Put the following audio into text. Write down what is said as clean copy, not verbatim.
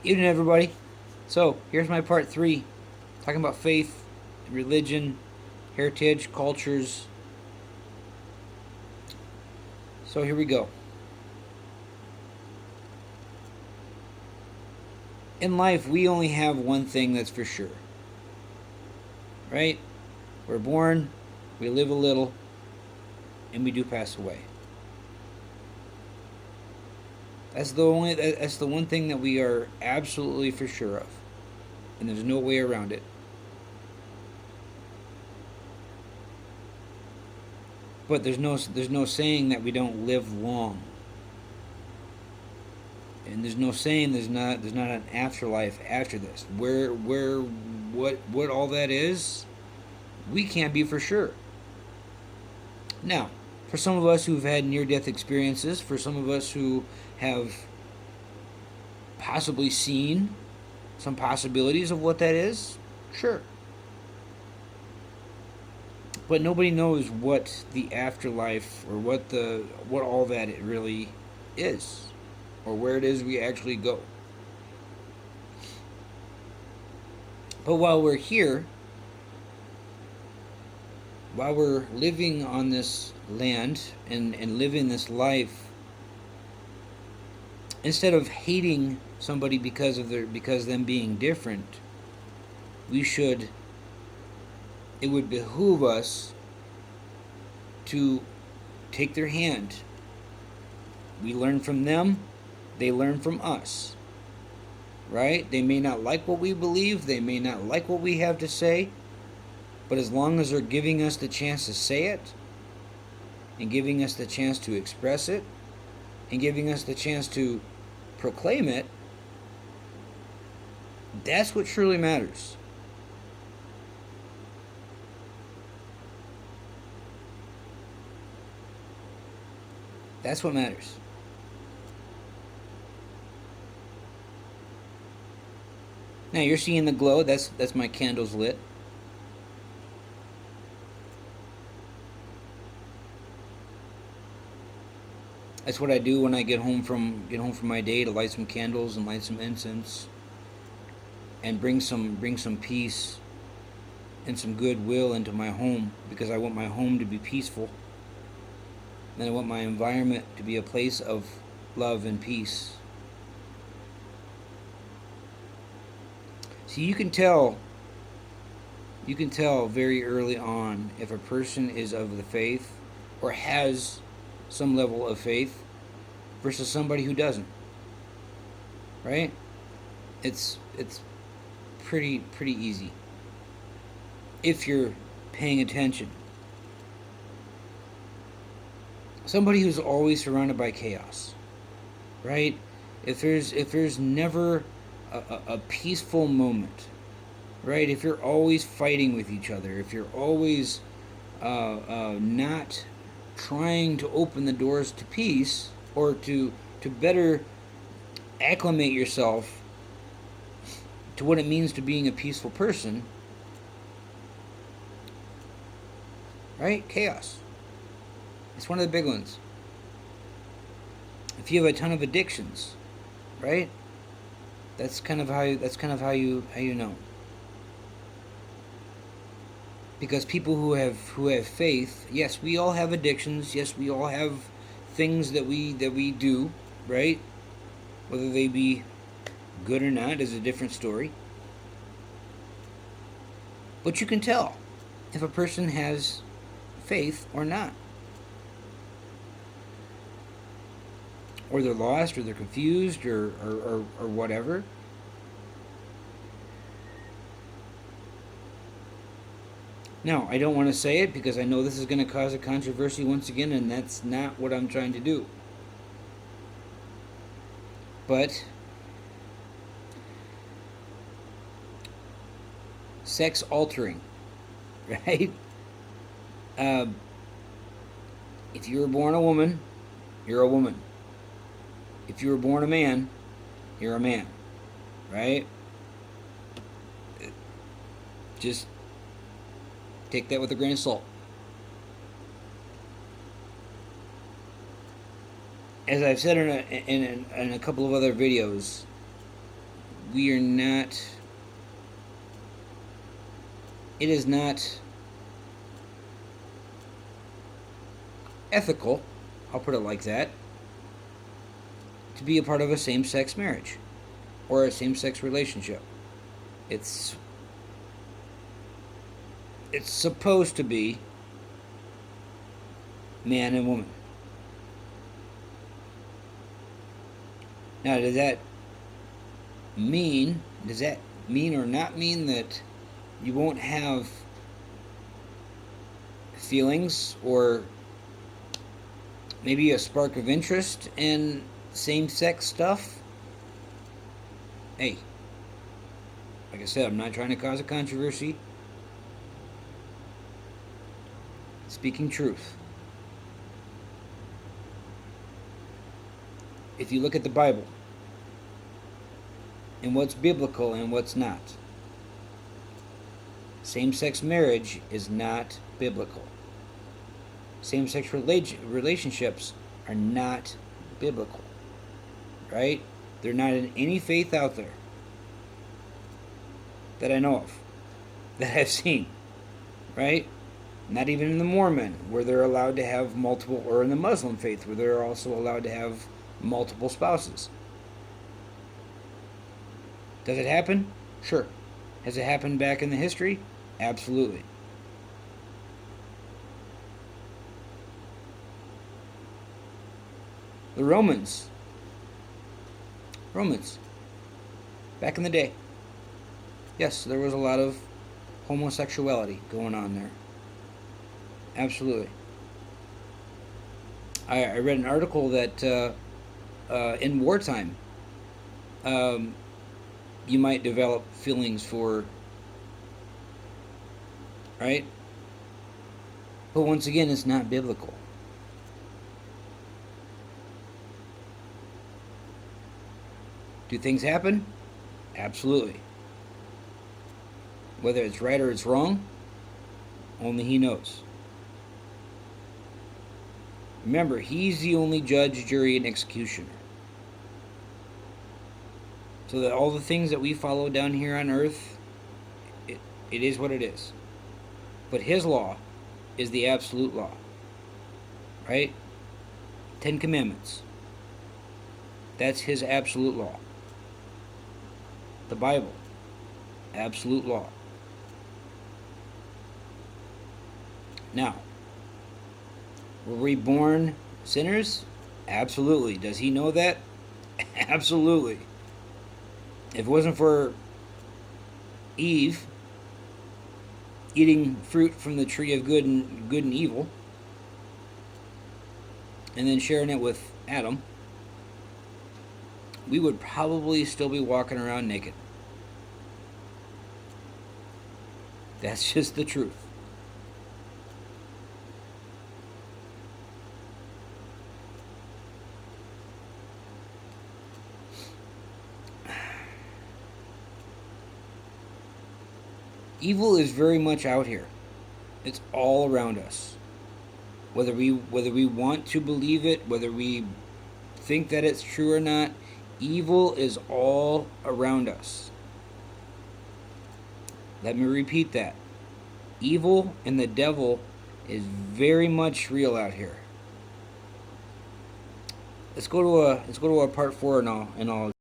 Evening, everybody. So, here's my part three, talking about faith, religion, heritage, cultures. So, here we go. In life, we only have one thing that's for sure, right? We're born, we live a little, and we do pass away. That's the one thing that we are absolutely for sure of, and there's no way around it. But there's no saying that we don't live long, and there's no saying there's not an afterlife after this. What all that is, we can't be for sure. Now, for some of us who've had near-death experiences, for some of us who have possibly seen some possibilities of what that is, sure. But nobody knows what the afterlife or what all that it really is, or where it is we actually go. But while we're here, while we're living on this land and living this life, instead of hating somebody because them being different, it would behoove us to take their hand. We learn from them, they learn from us. Right? They may not like what we believe, they may not like what we have to say, but as long as they're giving us the chance to say it, and giving us the chance to express it, and giving us the chance to proclaim it, that's what truly matters. That's what matters. Now you're seeing the glow. That's my candles lit. That's what I do when I get home from my day, to light some candles and light some incense and bring some peace and some goodwill into my home, because I want my home to be peaceful. And I want my environment to be a place of love and peace. See, you can tell very early on if a person is of the faith or has some level of faith versus somebody who doesn't. Right? It's pretty easy if you're paying attention. Somebody who's always surrounded by chaos, right? If there's never a peaceful moment, right? If you're always fighting with each other, if you're always not trying to open the doors to peace, or to better acclimate yourself to what it means to being a peaceful person, right? Chaos. It's one of the big ones. If you have a ton of addictions, right? That's kind of how you know. Because people who have faith, yes, we all have addictions. Yes, we all have things that we do, right? Whether they be good or not is a different story. But you can tell if a person has faith or not. Or they're lost, or they're confused, or whatever. Now, I don't want to say it because I know this is going to cause a controversy once again, and that's not what I'm trying to do. But sex altering, right? If you were born a woman, you're a woman. If you were born a man, you're a man, right? Just take that with a grain of salt. As I've said in a couple of other videos, we are not, it is not ethical, I'll put it like that, to be a part of a same-sex marriage or a same-sex relationship. It's supposed to be man and woman. Now, does that mean or not mean that you won't have feelings or maybe a spark of interest in same-sex stuff? Hey, like I said, I'm not trying to cause a controversy. Speaking truth. If you look at the Bible and what's biblical and what's not, same-sex marriage is not biblical. Same-sex relationships are not biblical, right? They're not in any faith out there that I know of, that I've seen, right? Not even in the Mormon, where they're allowed to have multiple, or in the Muslim faith, where they're also allowed to have multiple spouses. Does it happen? Sure. Has it happened back in the history? Absolutely. The Romans, back in the day, yes, there was a lot of homosexuality going on there. Absolutely. I read an article that in wartime, you might develop feelings for, right? But once again, it's not biblical. Do things happen? Absolutely. Whether it's right or it's wrong, only He knows. Remember, He's the only judge, jury, and executioner. So that all the things that we follow down here on earth, it is what it is. But His law is the absolute law. Right? 10 Commandments. That's His absolute law. The Bible, absolute law. Now, were we born sinners? Absolutely. Does He know that? Absolutely. If it wasn't for Eve eating fruit from the tree of good and evil, and then sharing it with Adam, we would probably still be walking around naked. That's just the truth. Evil is very much out here. It's all around us. Whether we want to believe it, whether we think that it's true or not, evil is all around us. Let me repeat that. Evil and the devil is very much real out here. Let's go to a part 4 and I'll